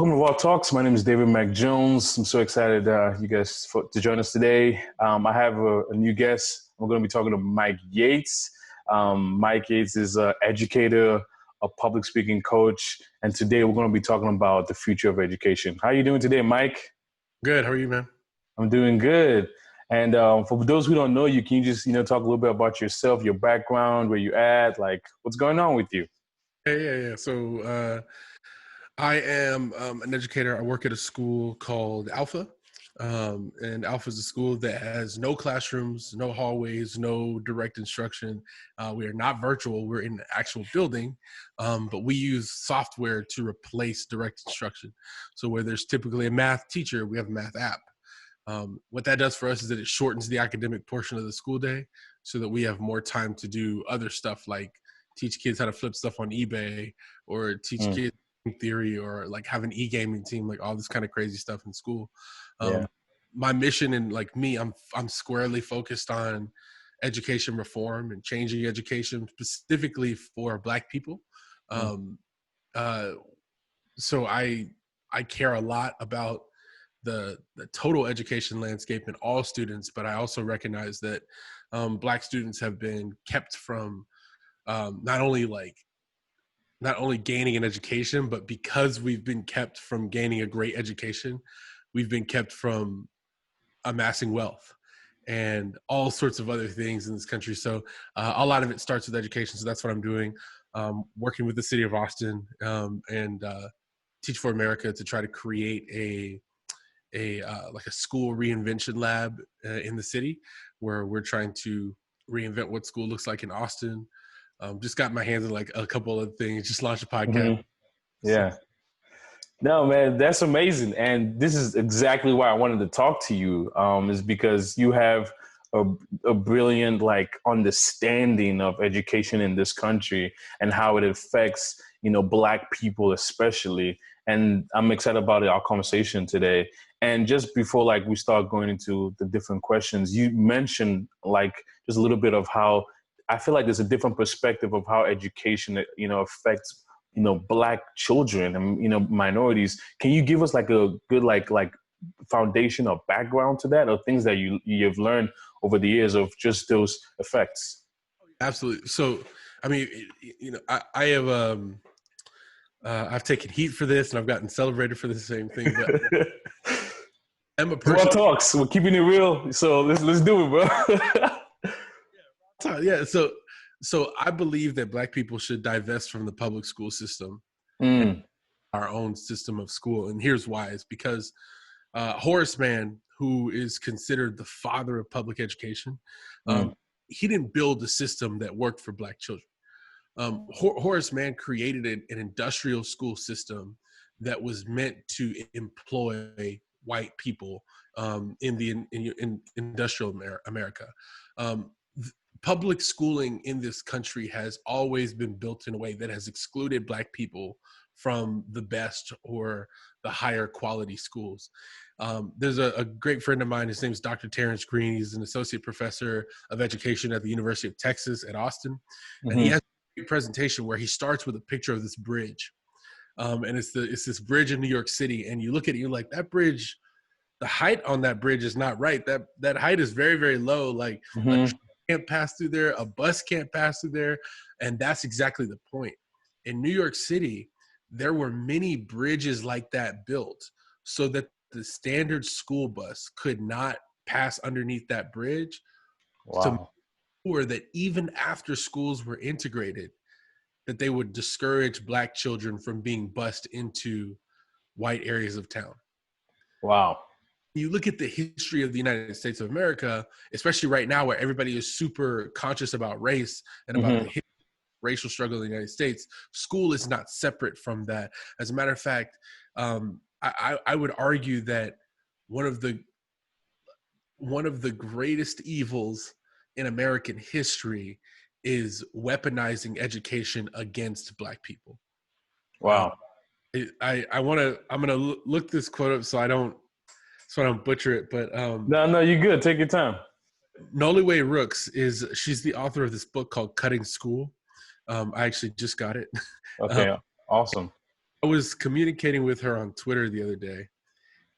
Welcome to Raw Talks. My name is David Mac Jones. I'm so excited you guys to join us today. I have a new guest. We're going to be talking to Mike Yates. Mike Yates is an educator, a public speaking coach, and today we're going to be talking about the future of education. How are you doing today, Mike? Good. How are you, man? I'm doing good. And for those who don't know you, can you just talk a little bit about yourself, your background, where you at, like what's going on with you? Yeah. So I am an educator. I work at a school called Alpha. And Alpha is a school that has no classrooms, no hallways, no direct instruction. We are not virtual. We're in the actual building, but we use software to replace direct instruction. So where there's typically a math teacher, we have a math app. What that does for us is that it shortens the academic portion of the school day so that we have more time to do other stuff like teach kids how to flip stuff on eBay or teach kids theory or like have an e-gaming team, like all this kind of crazy stuff in school. My mission and like me, I'm squarely focused on education reform and changing education specifically for Black people. So I care a lot about the total education landscape and all students, but I also recognize that Black students have been kept from not only gaining an education, but because we've been kept from gaining a great education, we've been kept from amassing wealth and all sorts of other things in this country. So a lot of it starts with education. So that's what I'm doing, working with the city of Austin and Teach for America to try to create a school reinvention lab in the city where we're trying to reinvent what school looks like in Austin. Just got my hands on like a couple of things, just launched a podcast. Yeah. No, man, that's amazing. And this is exactly why I wanted to talk to you, is because you have a brilliant understanding of education in this country and how it affects, Black people especially. And I'm excited about our conversation today. And just before we start going into the different questions, you mentioned just a little bit of how I feel like there's a different perspective of how education, affects, Black children and, minorities. Can you give us a good, foundation or background to that, or things that you've learned over the years of just those effects? Absolutely. So, I mean, I have, I've taken heat for this and I've gotten celebrated for the same thing, but I'm a person. Raw talks. We're keeping it real. So let's do it, bro. Yeah. So I believe that Black people should divest from the public school system and our own system of school. And here's why. It's because Horace Mann, who is considered the father of public education, he didn't build a system that worked for Black children. Horace Mann created an industrial school system that was meant to employ white people in industrial America. Public schooling in this country has always been built in a way that has excluded Black people from the best or the higher quality schools. There's a great friend of mine, his name is Dr. Terrence Green. He's an associate professor of education at the University of Texas at Austin. And he has a great presentation where he starts with a picture of this bridge. And it's this bridge in New York City. And you look at it, you're like, that bridge, the height on that bridge is not right. That height is very, very low. Like a train can't pass through there, a bus can't pass through there. And that's exactly the point. In New York City, there were many bridges like that built so that the standard school bus could not pass underneath that bridge. Wow. To make sure that even after schools were integrated, that they would discourage Black children from being bused into white areas of town. Wow. You look at the history of the United States of America, especially right now where everybody is super conscious about race and about the racial struggle in the United States, school is not separate from that. As a matter of fact, I would argue that one of the greatest evils in American history is weaponizing education against Black people. Wow. I'm gonna look this quote up so I don't butcher it, but no, you're good. Take your time. Noliwe Rooks she's the author of this book called Cutting School. I actually just got it. Okay, awesome. I was communicating with her on Twitter the other day,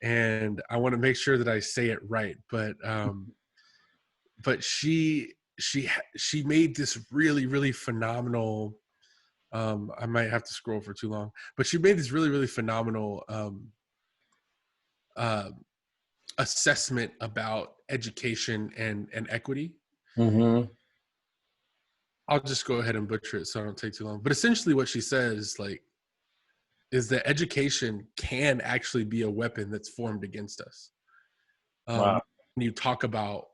and I want to make sure that I say it right, but she made this really, really phenomenal. I might have to scroll for too long, but she made this really, really phenomenal uh, assessment about education and equity. Mm-hmm. I'll just go ahead and butcher it so I don't take too long. But essentially, what she says, like, is that education can actually be a weapon that's formed against us. Wow. When you talk about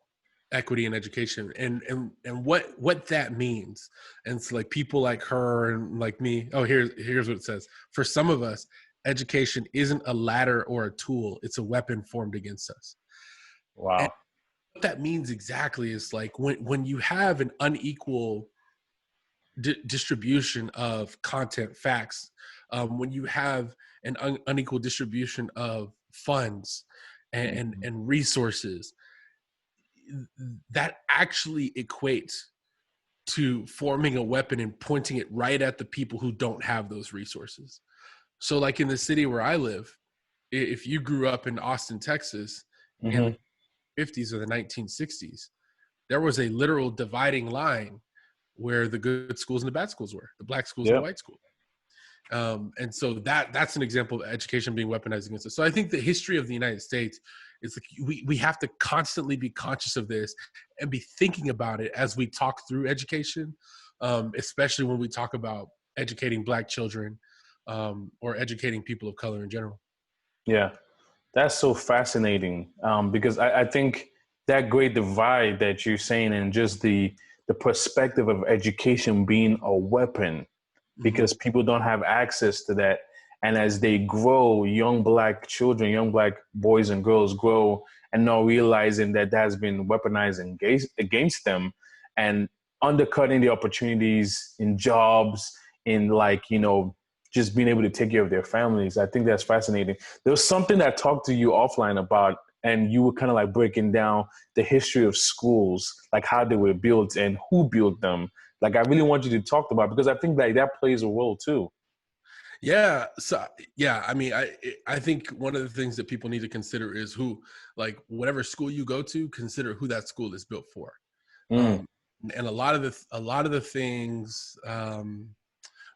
equity in education and what that means, and so like people like her and like me. Oh, here's what it says. For some of us, education isn't a ladder or a tool; it's a weapon formed against us. And Wow. what that means exactly is like when you have an unequal distribution of content facts, when you have an unequal distribution of funds and resources, that actually equates to forming a weapon and pointing it right at the people who don't have those resources. So like in the city where I live, if you grew up in Austin, Texas in Mm-hmm. the 50s or the 1960s, there was a literal dividing line where the good schools and the bad schools were, the black schools and the Yep. white schools. And so that's an example of education being weaponized against us. So I think the history of the United States is like we have to constantly be conscious of this and be thinking about it as we talk through education, especially when we talk about educating Black children, or educating people of color in general. Yeah. That's so fascinating, because I think that great divide that you're saying, and just the perspective of education being a weapon, Mm-hmm. because people don't have access to that. And as they grow, young Black children, young Black boys and girls grow and not realizing that that's been weaponized against them, and undercutting the opportunities in jobs, in like, just being able to take care of their families. I think that's fascinating. There was something that I talked to you offline about, and you were kind of like breaking down the history of schools, like how they were built and who built them. Like, I really want you to talk about, because I think like that plays a role too. Yeah. So yeah, I mean, I think one of the things that people need to consider is who, like, whatever school you go to, consider who that school is built for. Mm, Um, and a lot of the things, a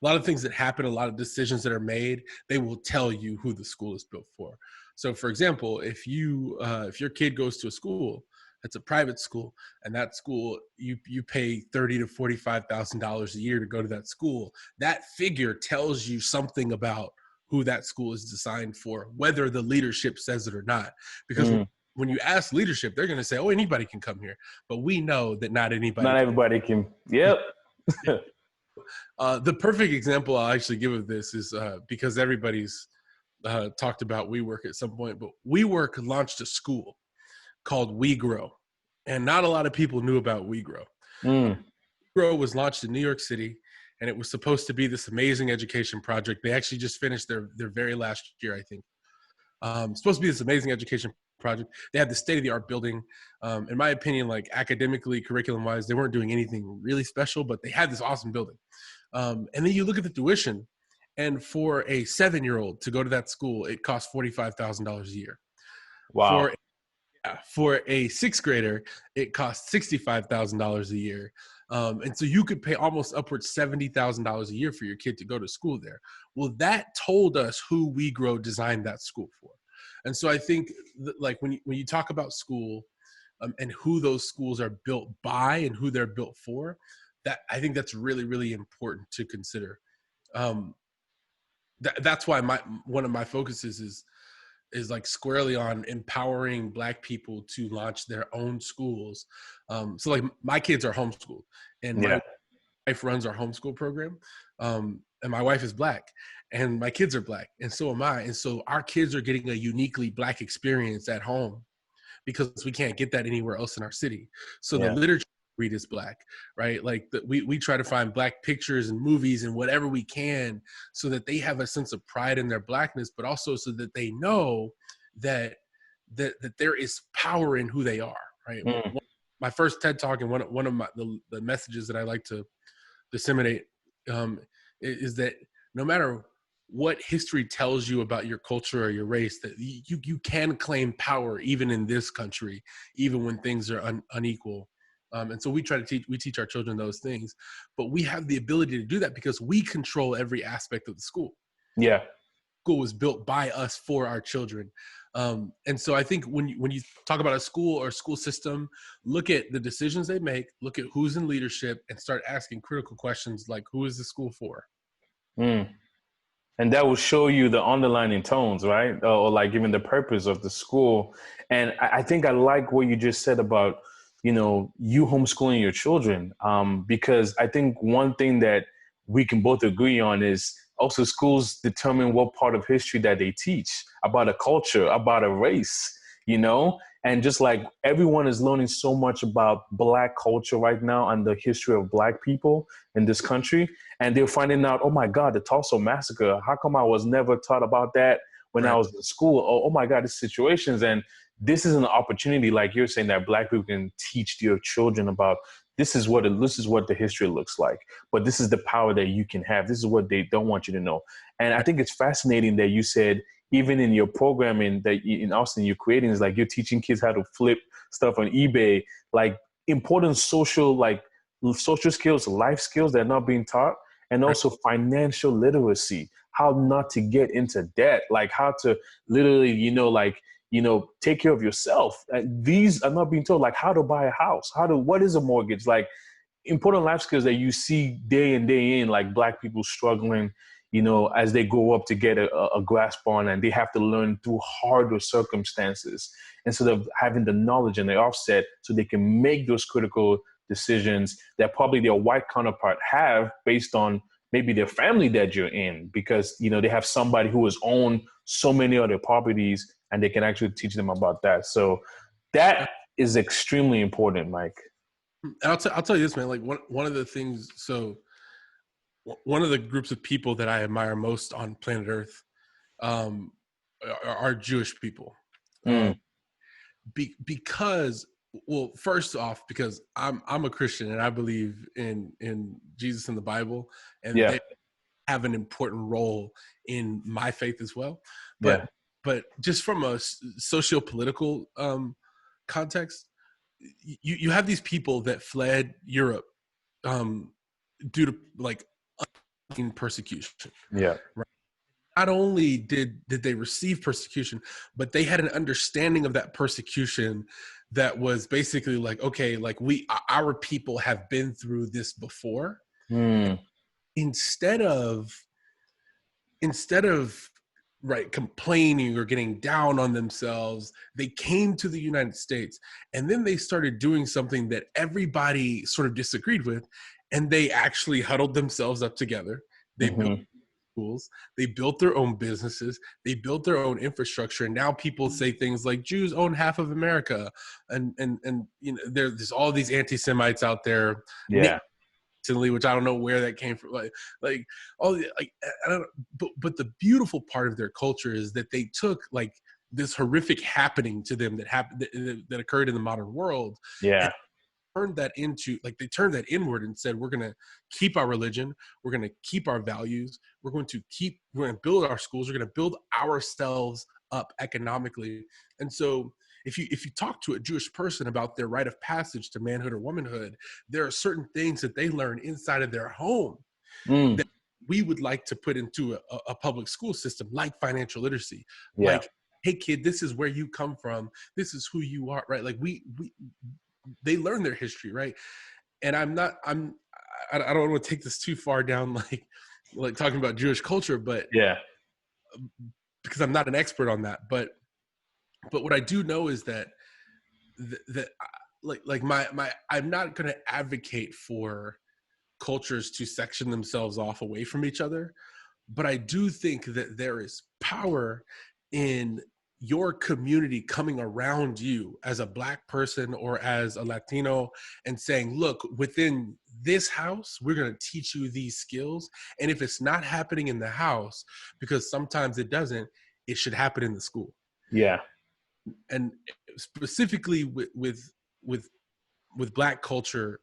lot of things that happen, a lot of decisions that are made, they will tell you who the school is built for. So, for example, if your kid goes to a school that's a private school, and that school you pay $30,000 to $45,000 a year to go to that school, that figure tells you something about who that school is designed for, whether the leadership says it or not. Because mm. when you ask leadership, they're going to say, "Oh, anybody can come here," but we know that not anybody Not can. everybody can. Yep. The perfect example I'll actually give of this is because everybody's talked about WeWork at some point, but WeWork launched a school called WeGrow, and not a lot of people knew about WeGrow. Mm, WeGrow was launched in New York City, and it was supposed to be this amazing education project. They actually just finished their very last year, I think. Supposed to be this amazing education project. They had the state-of-the-art building. In my opinion, like academically, curriculum-wise, they weren't doing anything really special, but they had this awesome building. And then you look at the tuition, and for a 7-year-old to go to that school, it costs $45,000 a year. wow. For a sixth grader, it costs $65,000 a year. And so you could pay almost upwards $70,000 a year for your kid to go to school there. Well, that told us who WeGrow designed that school for. And so I think like when you talk about school, and who those schools are built by and who they're built for, that I think that's really, really important to consider. Um, that's why one of my focuses is like squarely on empowering Black people to launch their own schools. So like my kids are homeschooled, and my Yeah. wife runs our homeschool program. And my wife is Black, and my kids are Black, and so am I. And so our kids are getting a uniquely Black experience at home because we can't get that anywhere else in our city. So the Yeah. literature we read is Black, right? Like we try to find Black pictures and movies and whatever we can so that they have a sense of pride in their Blackness, but also so that they know that that there is power in who they are, right? Mm, My first TED Talk, and one of the messages that I like to disseminate, is that no matter what history tells you about your culture or your race, that you can claim power even in this country, even when things are unequal. And so we teach our children those things, but we have the ability to do that because we control every aspect of the school. Yeah. School was built by us for our children. And so I think when you talk about a school or school system, look at the decisions they make, look at who's in leadership, and start asking critical questions like, who is the school for? Mm. And that will show you the underlying tones, right? Or like even the purpose of the school. And I think I like what you just said about, you homeschooling your children. Because I think one thing that we can both agree on is also schools determine what part of history that they teach about a culture, about a race, and just like everyone is learning so much about Black culture right now and the history of Black people in this country. And they're finding out, oh my God, the Tulsa massacre. How come I was never taught about that when I Right. was in school? Oh my God, these situations. And this is an opportunity, like you're saying, that Black people can teach your children about this is what the history looks like. But this is the power that you can have. This is what they don't want you to know. And I think it's fascinating that you said, even in your programming that in Austin you're creating, is like you're teaching kids how to flip stuff on eBay, like important social skills, life skills that are not being taught, and also financial literacy, how not to get into debt, like how to literally, take care of yourself. These are not being told, like how to buy a house, what is a mortgage, like important life skills that you see day in, day in, like Black people struggling, as they grow up to get a grasp on, and they have to learn through harder circumstances instead of having the knowledge and the offset so they can make those critical decisions that probably their white counterpart have based on maybe their family that you're in, because, they have somebody who has owned so many other properties and they can actually teach them about that. So that is extremely important, Mike. I'll tell you this, man. Like one of the things. So one of the groups of people that I admire most on planet Earth um, are Jewish people, Mm, because, well, first off, because I'm a Christian and I believe in Jesus and the Bible, and yeah. they have an important role in my faith as well. Yeah. But just from a socio-political context, you have these people that fled Europe due to like persecution. Yeah. Right? Not only did they receive persecution, but they had an understanding of that persecution that was basically like, okay, like our people have been through this before. Mm, Instead of right, complaining or getting down on themselves, they came to the United States, and then they started doing something that everybody sort of disagreed with, and they actually huddled themselves up together. They built mm-hmm. schools, they built their own businesses, they built their own infrastructure, and now people say things like Jews own half of America, and there's all these anti-Semites out there. Yeah. Which I don't know where that came from, like all the, like I don't know, but the beautiful part of their culture is that they took like this horrific happening to them that happened that occurred in the modern world, and Yeah. turned that into, like, they turned that inward and said, we're going to keep our religion, we're going to keep our values, we're going to build our schools, we're going to build ourselves up economically. And so if you talk to a Jewish person about their rite of passage to manhood or womanhood, there are certain things that they learn inside of their home Mm, that we would like to put into a public school system, like financial literacy, yeah. like, hey kid, this is where you come from, this is who you are, right? Like they learn their history, right? And I don't want to take this too far down, like talking about Jewish culture, but Yeah. because I'm not an expert on that, but what I do know is that like my I'm not going to advocate for cultures to section themselves off away from each other, but I do think that there is power in your community coming around you as a Black person or as a Latino and saying, look, within this house, we're going to teach you these skills. And if it's not happening in the house, because sometimes it doesn't, it should happen in the school. Yeah. And specifically with Black culture,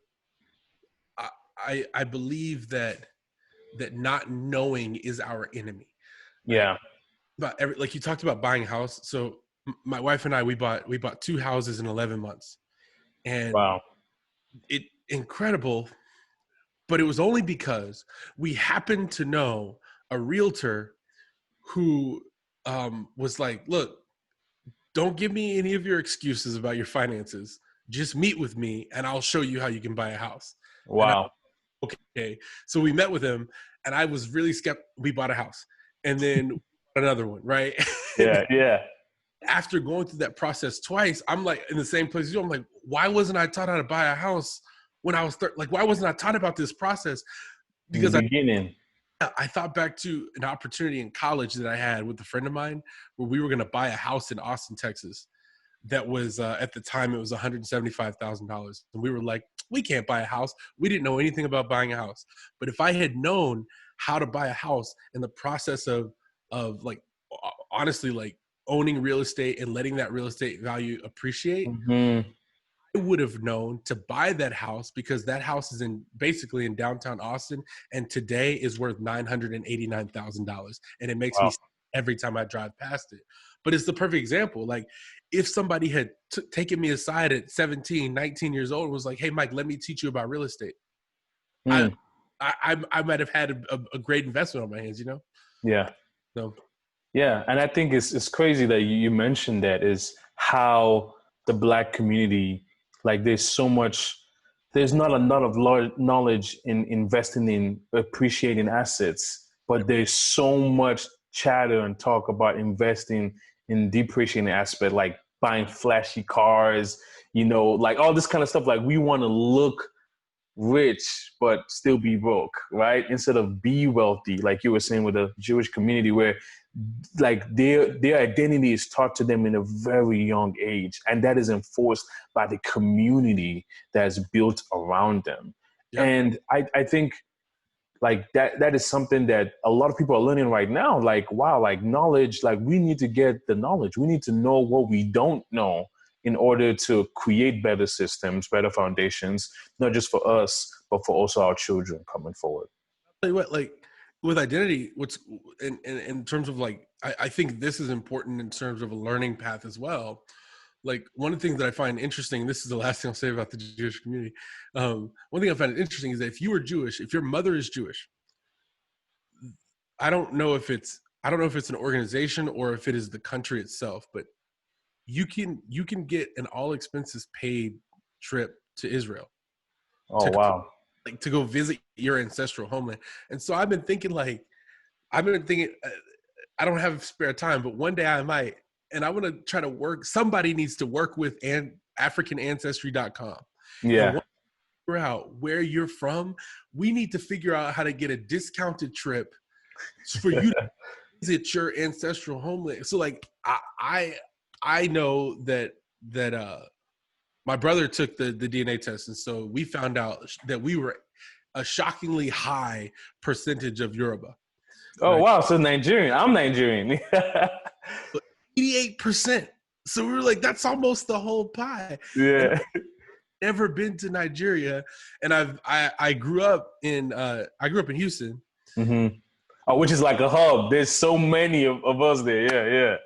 I believe that not knowing is our enemy. right? Yeah. Like you talked about buying a house. So my wife and I, we bought 2 houses in 11 months, and Wow. it incredible. But it was only because we happened to know a realtor who was like, look, don't give me any of your excuses about your finances. Just meet with me and I'll show you how you can buy a house. And I, Wow. okay. So we met with him and I was really skeptical. We bought a house and then another one, right? Yeah. Yeah. After going through that process twice, I'm like in the same place as you. I'm like, why wasn't I taught how to buy a house when I was like, why wasn't I taught about this process? In the Because beginning. I thought back to an opportunity in college that I had with a friend of mine where we were going to buy a house in Austin, Texas. That was at the time it was $175,000, and we were like, we can't buy a house. We didn't know anything about buying a house, but if I had known how to buy a house and the process of like honestly like owning real estate and letting that real estate value appreciate, Mm-hmm. I would have known to buy that house because that house is basically in downtown Austin, and today is worth $989,000, and it makes me Wow. sad every time I drive past it. But it's the perfect example. Like if somebody had taken me aside at 17, 19 years old and was like, "Hey, Mike, let me teach you about real estate," I Mm. I might have had a great investment on my hands. Yeah. So Yeah, and I think it's crazy that you mentioned that is how the Black community, like there's not a lot of knowledge in investing in appreciating assets, but there's so much chatter and talk about investing in depreciating aspect, like buying flashy cars, like all this kind of stuff. Like we want to look rich but still be broke, right? Instead of be wealthy, like you were saying with the Jewish community, where like their identity is taught to them in a very young age, and that is enforced by the community that's built around them. yeah, And I think like that is something that a lot of people are learning right now. Like, wow, like knowledge, like we need to get the knowledge. We need to know what we don't know in order to create better systems, better foundations, not just for us, but for also our children coming forward. tell you what, like with identity, what's in terms of like, I think this is important in terms of a learning path as well. Like one of the things that I find interesting, this is the last thing I'll say about the Jewish community. One thing I find interesting is that if you are Jewish, if your mother is Jewish, I don't know if it's an organization or if it is the country itself, but you can get an all expenses paid trip to Israel Oh, to wow. like to go visit your ancestral homeland. And so I've been thinking, I don't have spare time, but one day I might, and I want to try to work. Somebody needs to work with AfricanAncestry.com and Yeah. figure out where you're from. We need to figure out how to get a discounted trip for you to visit your ancestral homeland. So like I know that my brother took the DNA test, and so we found out that we were a shockingly high percentage of Yoruba. Oh, Right, wow. So Nigerian. I'm Nigerian. 88%. So we were like, that's almost the whole pie. And Yeah. I've never been to Nigeria, and I grew up in Houston. Mm-hmm. Oh, which is like a hub. There's so many of us there. Yeah. Yeah.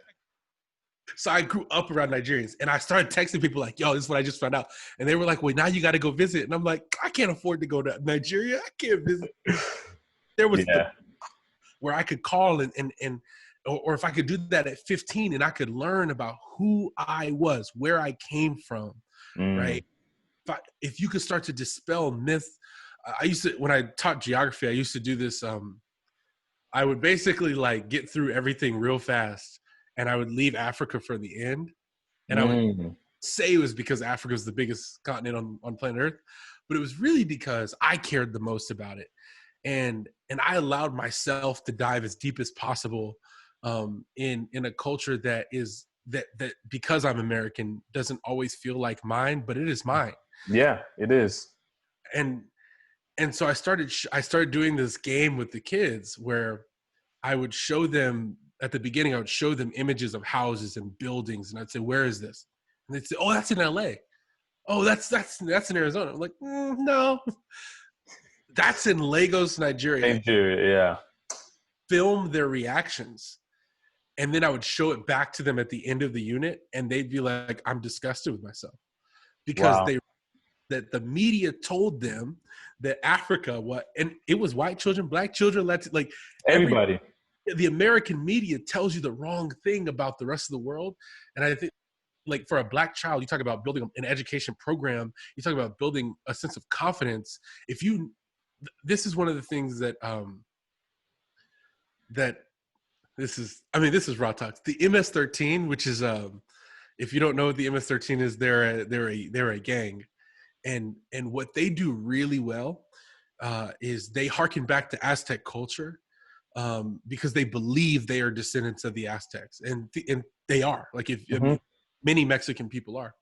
So I grew up around Nigerians, and I started texting people like, "Yo, this is what I just found out," and they were like, "Well, now you got to go visit," and I'm like, "I can't afford to go to Nigeria. I can't visit." There was the Yeah. where I could call or if I could do that at 15 and I could learn about who I was, where I came from, Mm. right? If you could start to dispel myth, I used to, when I taught geography, I used to do this. I would basically like get through everything real fast, and I would leave Africa for the end. And I would Mm. say it was because Africa is the biggest continent on planet Earth, but it was really because I cared the most about it. And I allowed myself to dive as deep as possible in a culture that is that because I'm American doesn't always feel like mine, but it is mine. Yeah, it is. And and so I started doing this game with the kids where I would show them at the beginning. I would show them images of houses and buildings, and I'd say, "Where is this?" And they'd say, "Oh, that's in L.A. Oh, that's in Arizona." I'm like, no, that's in Lagos, Nigeria. Nigeria, yeah. film their reactions. And then I would show it back to them at the end of the unit, and they'd be like, I'm disgusted with myself. Because Wow. that the media told them that Africa, and it was white children, black children, like Everybody. the American media tells you the wrong thing about the rest of the world. And I think, like, for a black child, you talk about building an education program, you talk about building a sense of confidence. This is one of the things that this is raw talk. The MS-13, which is if you don't know what the MS-13 is, they're a gang, and what they do really well is they harken back to Aztec culture, because they believe they are descendants of the Aztecs, and they are. Like, I mean, many Mexican people are,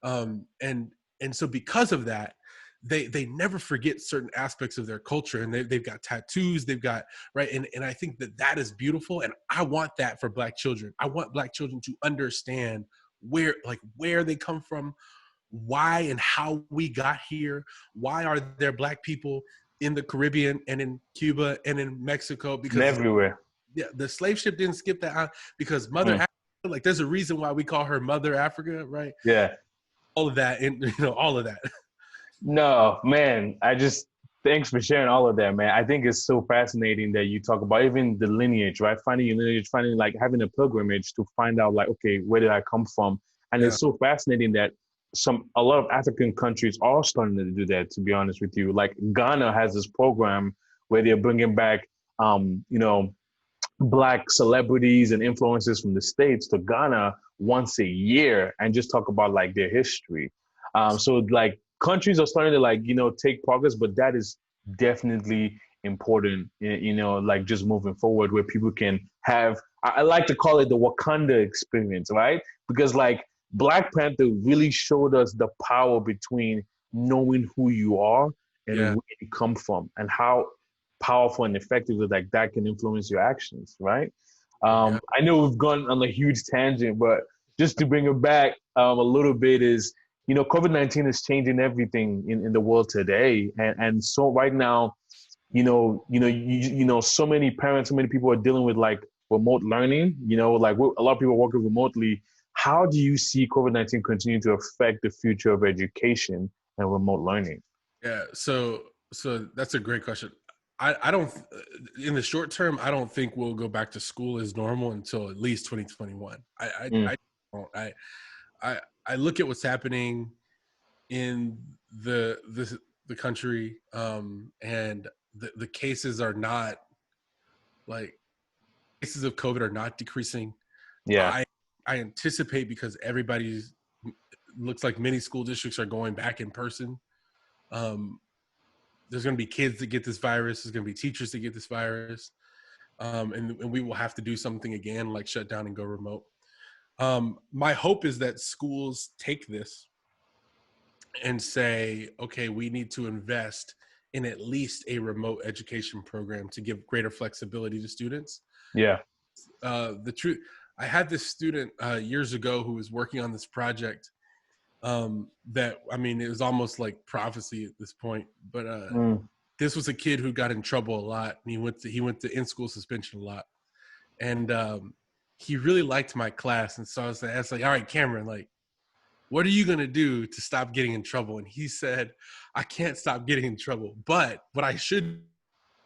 and so because of that, they never forget certain aspects of their culture, and they've got tattoos, they've got, right, and I think that is beautiful, and I want that for black children. I want black children to understand where they come from, why and how we got here, why are there black people in the Caribbean and in Cuba and in Mexico, And everywhere. the slave ship didn't skip that because Mother Africa, like, there's a reason why we call her Mother Africa, right? Yeah. All of that, and all of that. No, man, thanks for sharing all of that, man. I think it's so fascinating that you talk about even the lineage, right? Finding your lineage, finding, like, having a pilgrimage to find out, like, okay, where did I come from? And it's so fascinating that a lot of African countries are starting to do that, to be honest with you. Like, Ghana has this program where they're bringing back, Black celebrities and influencers from the States to Ghana once a year and just talk about, like, their history. So, like, countries are starting to, like, take progress, but that is definitely important, like, just moving forward where people can have, I like to call it the Wakanda experience, right? Because, like, Black Panther really showed us the power between knowing who you are and where you come from, and how powerful and effective that can influence your actions, right? I know we've gone on a huge tangent, but just to bring it back a little bit is, COVID-19 is changing everything in the world today. And so right now, so many parents, so many people are dealing with, like, remote learning, like, a lot of people are working remotely. How do you see COVID-19 continue to affect the future of education and remote learning? Yeah. So that's a great question. I don't, in the short term, I don't think we'll go back to school as normal until at least 2021. I look at what's happening in the country, and the cases are not, like, cases of COVID are not decreasing. Yeah. I anticipate, because looks like many school districts are going back in person. There's going to be kids that get this virus. There's going to be teachers that get this virus. And we will have to do something again, like shut down and go remote. My hope is that schools take this and say, okay, we need to invest in at least a remote education program to give greater flexibility to students. Yeah. The truth, I had this student years ago who was working on this project that, I mean, it was almost like prophecy at this point, but this was a kid who got in trouble a lot, and he went to in-school suspension a lot, and he really liked my class. And so I was like, all right, Cameron, like, what are you going to do to stop getting in trouble? And he said, I can't stop getting in trouble, but what I should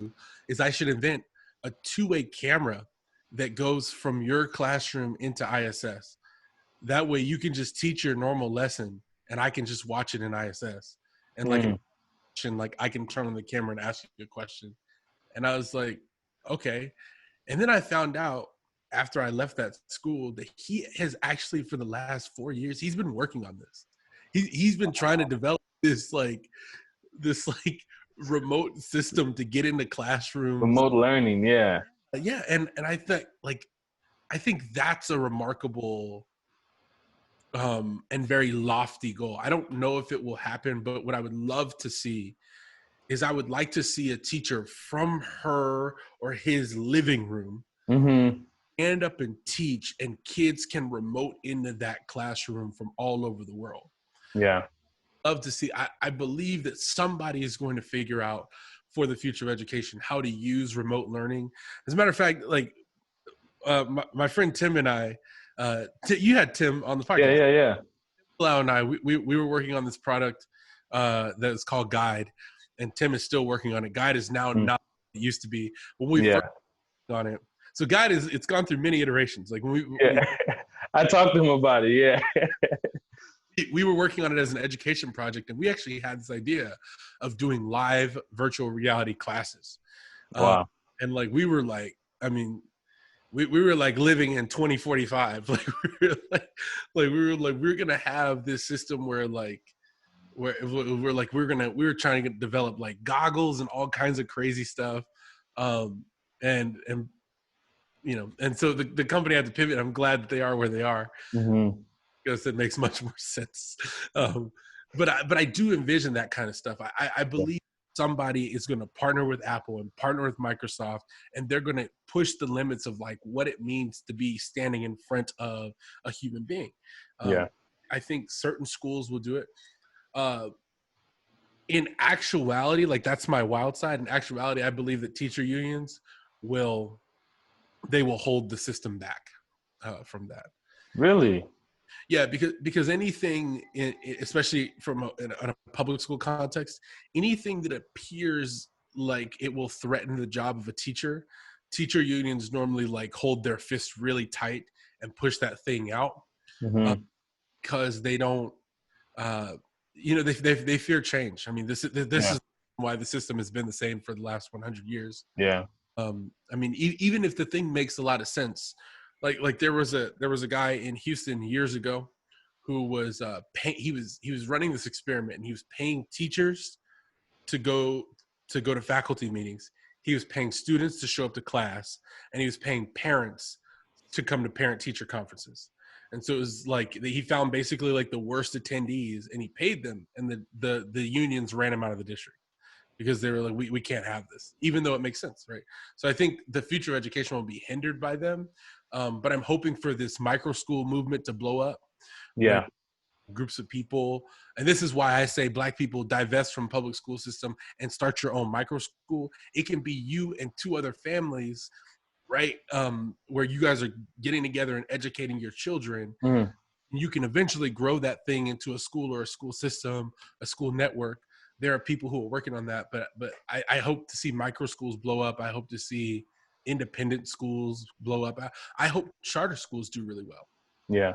do is I should invent a two-way camera that goes from your classroom into ISS. That way you can just teach your normal lesson, and I can just watch it in ISS. And like I can turn on the camera and ask you a question. And I was like, okay. And then I found out after I left that school that he has actually, for the last 4 years, he's been working on this. He's been trying to develop this remote system to get into classrooms. Remote learning, yeah. Yeah. And I think that's a remarkable and very lofty goal. I don't know if it will happen, but what I would love to see is I would like to see a teacher from her or his living room stand up and teach, and kids can remote into that classroom from all over the world. Yeah. Love to see. I believe that somebody is going to figure out for the future of education, how to use remote learning. As a matter of fact, like my friend Tim and I, you had Tim on the podcast. Yeah. Lau and I, we were working on this product that is called Guide, and Tim is still working on it. Guide is now not what it used to be when we first worked on it. So Guide it's gone through many iterations. Like when I talked to him about it. Yeah. We were working on it as an education project, and we actually had this idea of doing live virtual reality classes. Wow. And like we were like, I mean, we were like living in 2045. Like we were gonna have this system where we were trying to develop like goggles and all kinds of crazy stuff. And so the company had to pivot. I'm glad that they are where they are. Mm-hmm. Because it makes much more sense. But I do envision that kind of stuff. I believe somebody is going to partner with Apple and partner with Microsoft, and they're going to push the limits of like what it means to be standing in front of a human being. I think certain schools will do it. In actuality, like that's my wild side. In actuality, I believe that teacher unions will hold the system back from that. Really? Yeah, because anything, especially in a public school context, anything that appears like it will threaten the job of a teacher unions normally like hold their fist really tight and push that thing out because they don't, they fear change. I mean, this is why the system has been the same for the last 100 years. Yeah. I mean, even if the thing makes a lot of sense. Like there was a guy in Houston years ago who was he was running this experiment, and he was paying teachers to go to faculty meetings. He was paying students to show up to class, and he was paying parents to come to parent teacher conferences. And so it was like he found basically like the worst attendees, and he paid them, and the unions ran him out of the district. Because they were like, we can't have this, even though it makes sense, right? So I think the future of education will be hindered by them. But I'm hoping for this micro school movement to blow up. Yeah. Groups of people. And this is why I say Black people divest from public school system and start your own micro school. It can be you and 2 other families, right? Where you guys are getting together and educating your children. You can eventually grow that thing into a school or a school system, a school network. There are people who are working on that, but I hope to see micro schools blow up. I hope to see independent schools blow up. I hope charter schools do really well. Yeah.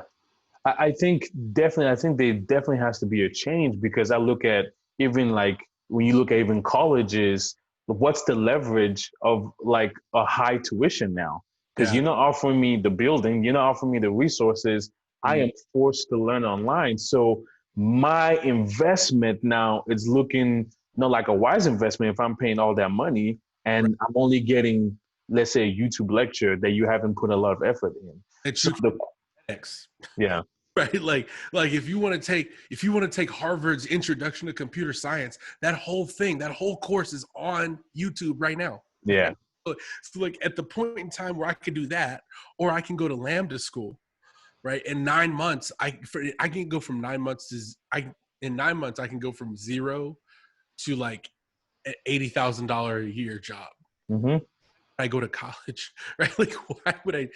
I think there definitely has to be a change, because I look at even like when you look at even colleges, what's the leverage of like a high tuition now? Because you're not offering me the building, you're not offering me the resources. I am forced to learn online. So my investment now is looking not like a wise investment if I'm paying all that money and I'm only getting, let's say, a YouTube lecture that you haven't put a lot of effort in. Yeah. Right. Like if you want to take Harvard's Introduction to Computer Science, that whole course is on YouTube right now. Yeah. So like at the point in time where I could do that, or I can go to Lambda school. Right. In 9 months, I can go from 9 months in 9 months, I can go from 0 to like an $80,000 a year job. I go to college, right? Like, why would I,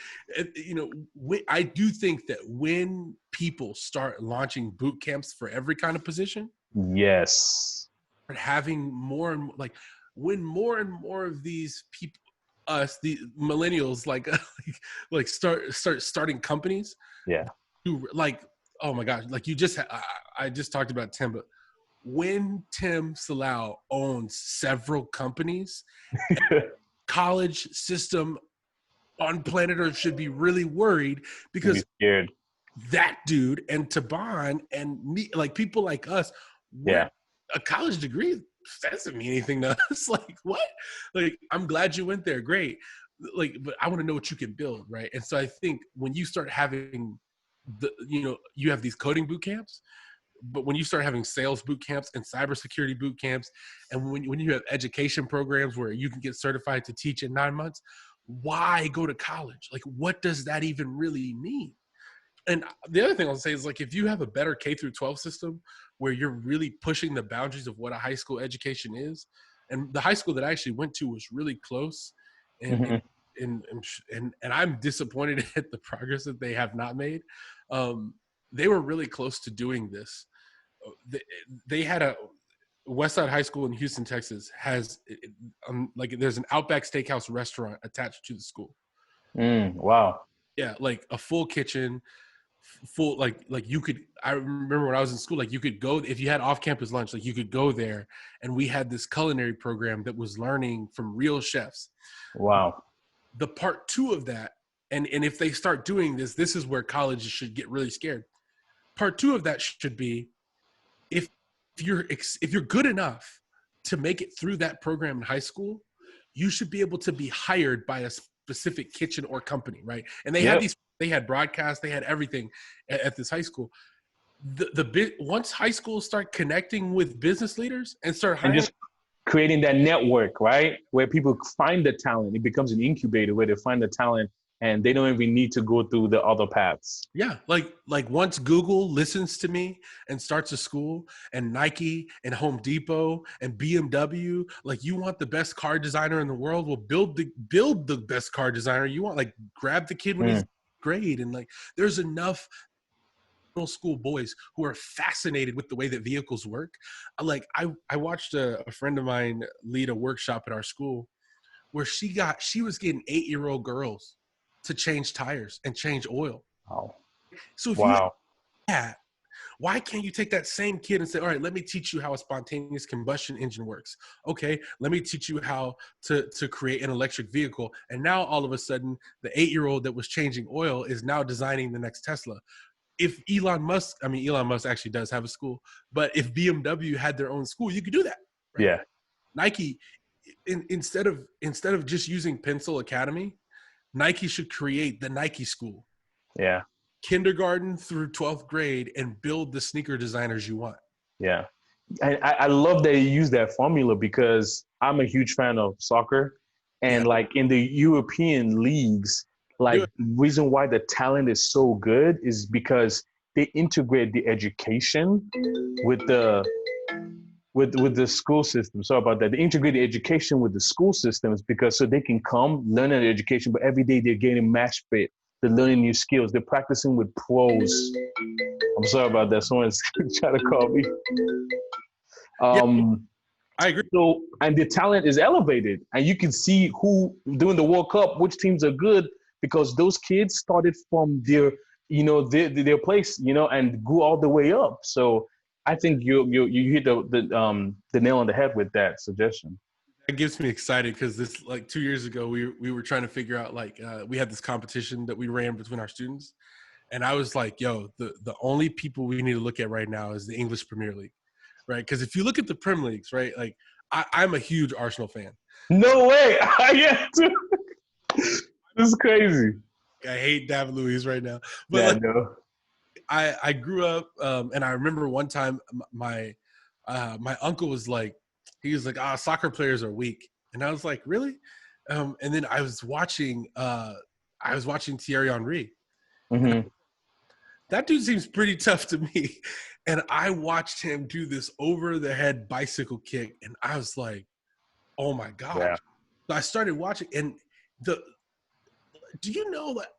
I do think that when people start launching boot camps for every kind of position. Yes. Having more and like when more and more of these people, the millennials, like starting companies. Yeah. Like, oh my gosh, like I just talked about Tim, but when Tim Salau owns several companies, college system on planet Earth should be really worried, because scared. That dude and Taban and me, like people like us, a college degree doesn't mean anything to us. Like, what? Like, I'm glad you went there. Great. Like, but I want to know what you can build, right? And so I think when you start having you have these coding boot camps, but when you start having sales boot camps and cybersecurity boot camps, and when you have education programs where you can get certified to teach in 9 months, why go to college? Like, what does that even really mean? And the other thing I'll say is, like, if you have a better K through 12 system where you're really pushing the boundaries of what a high school education is, And the high school that I actually went to was really close, and I'm disappointed at the progress that they have not made. They were really close to doing this. They had a Westside High School in Houston, Texas has like there's an Outback Steakhouse restaurant attached to the school. Wow. Yeah, like a full kitchen, full like you could. I remember when I was in school, like you could go if you had off-campus lunch, like you could go there, and we had this culinary program that was learning from real chefs. Wow. The part 2 of that, and if they start doing this, this is where colleges should get really scared. Part 2 of that should be if you're good enough to make it through that program in high school, you should be able to be hired by a specific kitchen or company, right? And they had broadcasts, they had everything at this high school. Once high schools start connecting with business leaders and start hiring, and just creating that network, right? Where people find the talent, it becomes an incubator where they find the talent and they don't even need to go through the other paths. Yeah, like once Google listens to me and starts a school, and Nike and Home Depot and BMW, like you want the best car designer in the world, well build the best car designer you want. Like grab the kid when he's grade, and like there's enough middle school boys who are fascinated with the way that vehicles work. Like I watched a friend of mine lead a workshop at our school where she was getting 8-year-old girls to change tires and change oil. Wow. So if you have that, why can't you take that same kid and say, all right, let me teach you how a spontaneous combustion engine works. Okay, let me teach you how to create an electric vehicle. And now all of a sudden, the 8-year-old that was changing oil is now designing the next Tesla. If Elon Musk actually does have a school, but if BMW had their own school, you could do that. Right? Yeah. Nike, instead of just using Pencil Academy, Nike should create the Nike school. Yeah. Kindergarten through 12th grade, and build the sneaker designers you want. Yeah. And I love that you use that formula because I'm a huge fan of soccer. And like in the European leagues, like reason why the talent is so good is because they integrate the education with the school system. Sorry about that. They integrate the education with the school systems because so they can come learn an education, but every day they're getting match fit. They're learning new skills. They're practicing with pros. I'm sorry about that. Someone's trying to call me. I agree. So, and the talent is elevated, and you can see who during the World Cup, which teams are good because those kids started from their place, and grew all the way up. So I think you hit the nail on the head with that suggestion. That gets me excited because this, like 2 years ago, we were trying to figure out, like, we had this competition that we ran between our students. And I was like, yo, the only people we need to look at right now is the English Premier League, right? Because if you look at the Prem Leagues, right, like I'm a huge Arsenal fan. No way. I am too. This is crazy. I hate David Luiz right now. But yeah, like, no. I grew up, and I remember one time my uncle was like, he was like, soccer players are weak. And I was like, really? And then I was watching Thierry Henry. Mm-hmm. That dude seems pretty tough to me. And I watched him do this over the head bicycle kick. And I was like, oh my God. Yeah. So I started watching, and do you know that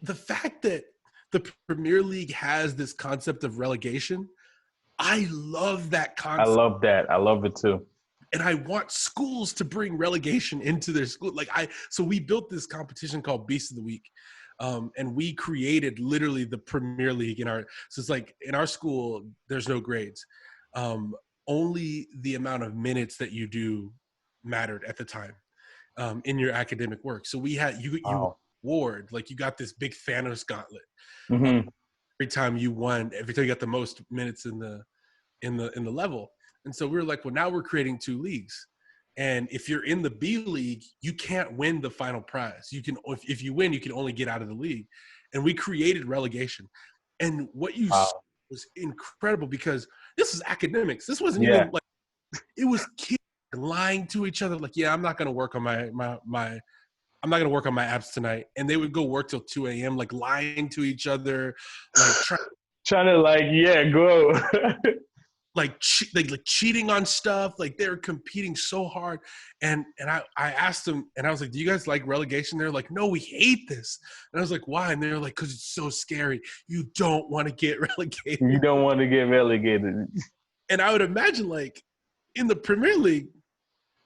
the fact that the Premier League has this concept of relegation, I love that concept. I love that. I love it too. And I want schools to bring relegation into their school. So we built this competition called Beast of the Week. And we created literally the Premier League so it's like in our school, there's no grades. Only the amount of minutes that you do mattered at the time in your academic work. So we had you award, like you got this big Thanos gauntlet. Mm-hmm. Every time you got the most minutes in the level. And so we were like, well, now we're creating 2 leagues. And if you're in the B league, you can't win the final prize. You can, if you win, you can only get out of the league. And we created relegation. And what you saw was incredible because this is academics. This wasn't even like, it was kids lying to each other. Like, yeah, I'm not going to work on I'm not going to work on my apps tonight. And they would go work till 2 a.m., like lying to each other, like trying to go. like cheating on stuff. Like they were competing so hard. And I asked them, and I was like, do you guys like relegation? They're like, no, we hate this. And I was like, why? And they're like, because it's so scary. You don't want to get relegated. You don't want to get relegated. And I would imagine like in the Premier League,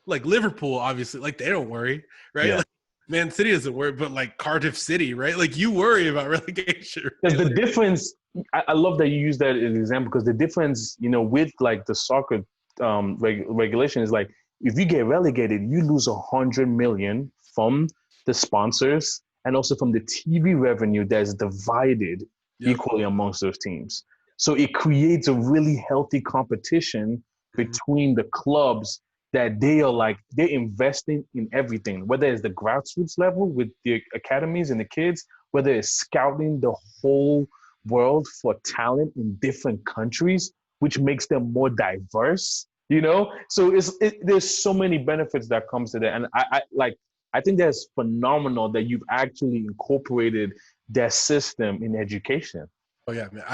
like Liverpool, obviously, like they don't worry, right? Yeah. Like Man City doesn't worry, but like Cardiff City, right? Like you worry about relegation. Right? Because the Like, difference, I love that you use that as an example, because the difference, with like the soccer regulation is like, if you get relegated, you lose 100 million from the sponsors and also from the TV revenue that's divided equally amongst those teams. So it creates a really healthy competition between the clubs that they're investing in everything, whether it's the grassroots level with the academies and the kids, whether it's scouting the whole world for talent in different countries, which makes them more diverse, So there's so many benefits that comes to that. And I think that's phenomenal that you've actually incorporated that system in education. Oh yeah, man.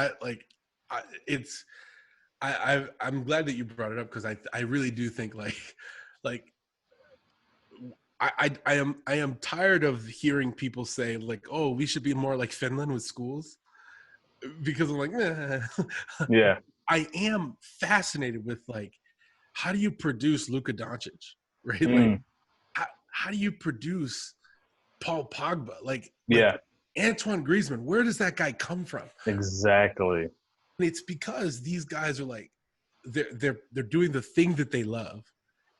I'm glad that you brought it up, because I really do think like I am tired of hearing people say like, oh, we should be more like Finland with schools, because I'm like, Yeah. I am fascinated with like, how do you produce Luka Doncic, right? Like how do you produce Paul Pogba? Like Antoine Griezmann, where does that guy come from? Exactly. And it's because these guys are like, they're doing the thing that they love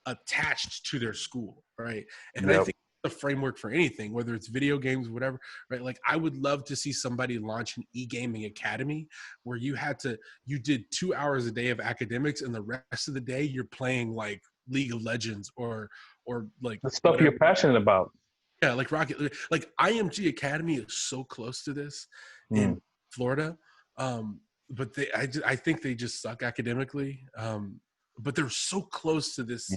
attached to their school, right? And I think the framework for anything, whether it's video games, whatever, right? Like I would love to see somebody launch an e-gaming academy where you did 2 hours a day of academics, and the rest of the day you're playing like League of Legends or like the stuff you're passionate about. Yeah, like Rocket, like IMG Academy is so close to this in Florida. But I think they just suck academically. But they're so close to this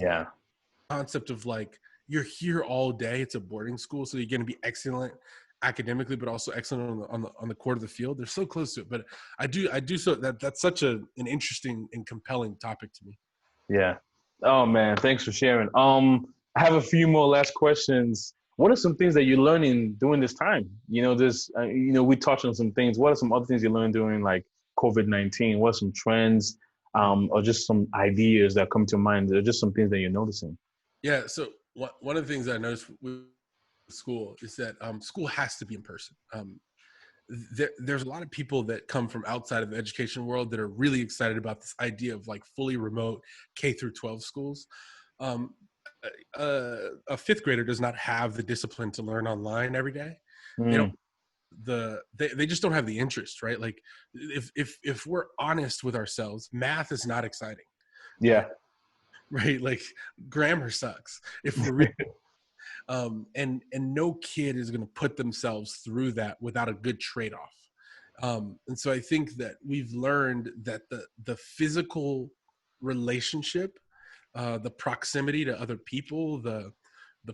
concept of like, you're here all day. It's a boarding school, so you're going to be excellent academically, but also excellent on the court of the field. They're so close to it. But I do so that's such an interesting and compelling topic to me. Yeah. Oh man, thanks for sharing. I have a few more last questions. What are some things that you're learning during this time? We touched on some things. What are some other things you learned during like COVID-19? What are some trends, or just some ideas that come to mind? Or just some things that you're noticing? Yeah. So one of the things that I noticed with school is that school has to be in person. There's a lot of people that come from outside of the education world that are really excited about this idea of like fully remote K through 12 schools. A fifth grader does not have the discipline to learn online every day. They just don't have the interest, right? Like if we're honest with ourselves, math is not exciting. Yeah. Right. Like grammar sucks. If we're and no kid is going to put themselves through that without a good trade-off. And so I think that we've learned that the physical relationship, the proximity to other people, the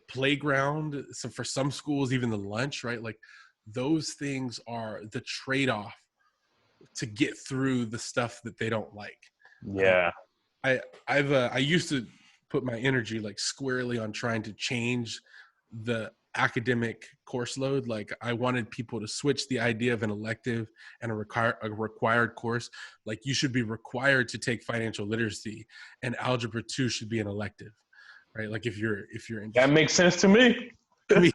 playground, so for some schools, even the lunch, right? Like those things are the trade-off to get through the stuff that they don't like. Yeah. I used to put my energy like squarely on trying to change the academic course load. Like I wanted people to switch the idea of an elective and a required course. Like you should be required to take financial literacy, and algebra 2 should be an elective, right? Like if you're interested. That makes sense to me. I mean,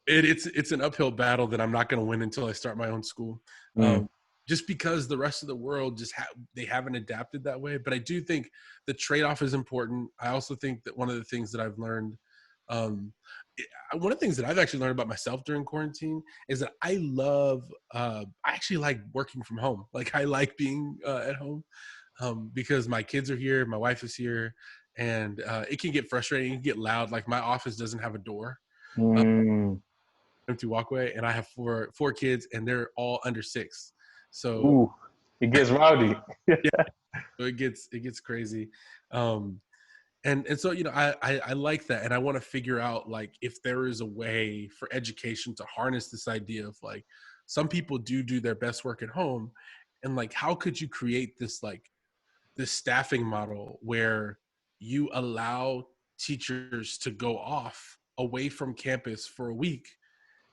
it's an uphill battle that I'm not going to win until I start my own school. Just because the rest of the world they haven't adapted that way. But I do think the trade-off is important. I also think that one of the things that I've learned, one of the things that I've actually learned about myself during quarantine is that I actually like working from home. Like I like being at home because my kids are here, my wife is here, and it can get frustrating, it can get loud. Like my office doesn't have a door. Empty walkway, and I have four kids, and they're all under 6. So it gets rowdy. Yeah, so it gets crazy. And so I like that, and I want to figure out like if there is a way for education to harness this idea of like some people do their best work at home, And like, how could you create this staffing model where you allow teachers to go off away from campus for a week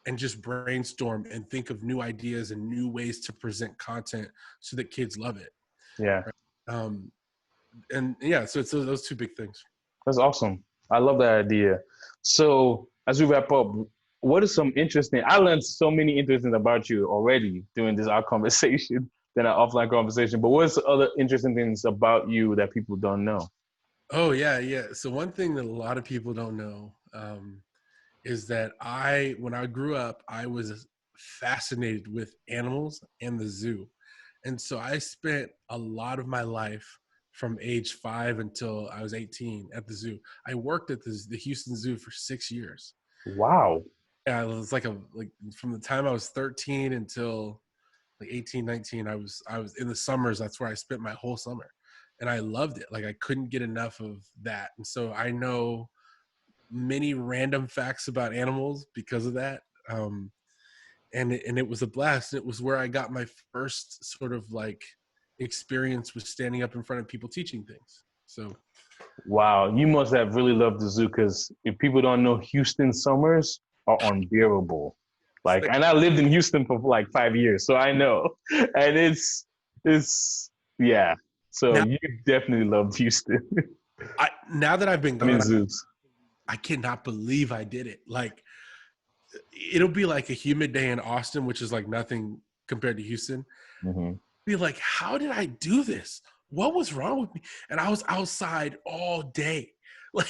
and just brainstorm and think of new ideas and new ways to present content so that kids love it. Yeah. Right? And yeah, so it's those two big things. That's awesome. I love that idea. So as we wrap up, what is some interesting, I learned so many interesting about you already during our conversation than our offline conversation, but what's other interesting things about you that people don't know? Oh yeah. So one thing that a lot of people don't know is that when I grew up, I was fascinated with animals and the zoo. And so I spent a lot of my life from age 5 until I was 18 at the zoo. I worked at the Houston Zoo for 6 years. Wow. Yeah, it was like from the time I was 13 until like 18, 19, I was in the summers. That's where I spent my whole summer. And I loved it. Like I couldn't get enough of that. And so I know many random facts about animals because of that. And it was a blast. It was where I got my first sort of like experience with standing up in front of people teaching things. So, wow, you must have really loved the zoo, because if people don't know, Houston summers are unbearable. Like, and I lived in Houston for like 5 years, so I know, and it's yeah. So now, you definitely loved Houston. now that I've been gone, zoos. I cannot believe I did it. Like, it'll be like a humid day in Austin, which is like nothing compared to Houston. Mm-hmm. Be like, how did I do this? What was wrong with me? And I was outside all day, like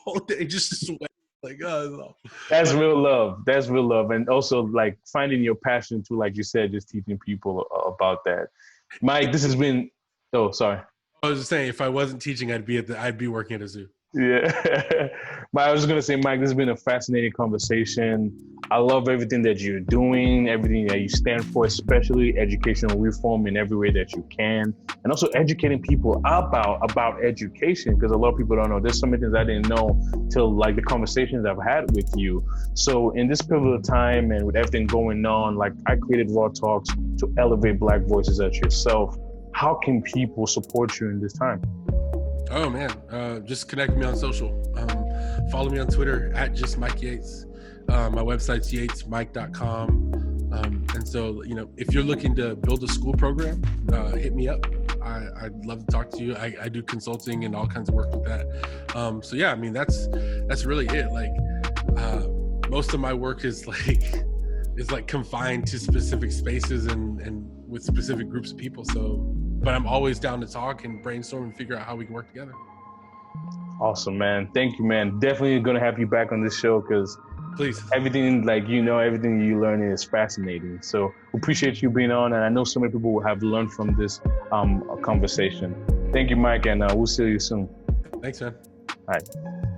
all day, just sweating. Like, oh, that's real love. That's real love, and also like finding your passion to, like you said, just teaching people about that. Mike, this has been. Oh, sorry. I was just saying, if I wasn't teaching, I'd be working at a zoo. Yeah. But I was going to say, Mike, this has been a fascinating conversation. I love everything that you're doing, everything that you stand for, especially educational reform in every way that you can. And also educating people about education, because a lot of people don't know. There's so many things I didn't know till like the conversations I've had with you. So in this pivotal time and with everything going on, like I created Raw Talks to elevate Black voices as yourself. How can people support you in this time? Oh man, just connect me on social. Follow me on Twitter at just Mike Yates. My website's yatesmike.com. And so, if you're looking to build a school program, hit me up. I'd love to talk to you. I do consulting and all kinds of work with that. So yeah, I mean, that's really it. Like, most of my work is like confined to specific spaces and with specific groups of people. So, but I'm always down to talk and brainstorm and figure out how we can work together. Awesome, man. Thank you, man. Definitely going to have you back on this show, because please, everything everything you learn is fascinating. So we appreciate you being on, and I know so many people will have learned from this conversation. Thank you, Mike, and we'll see you soon. Thanks, man. All right.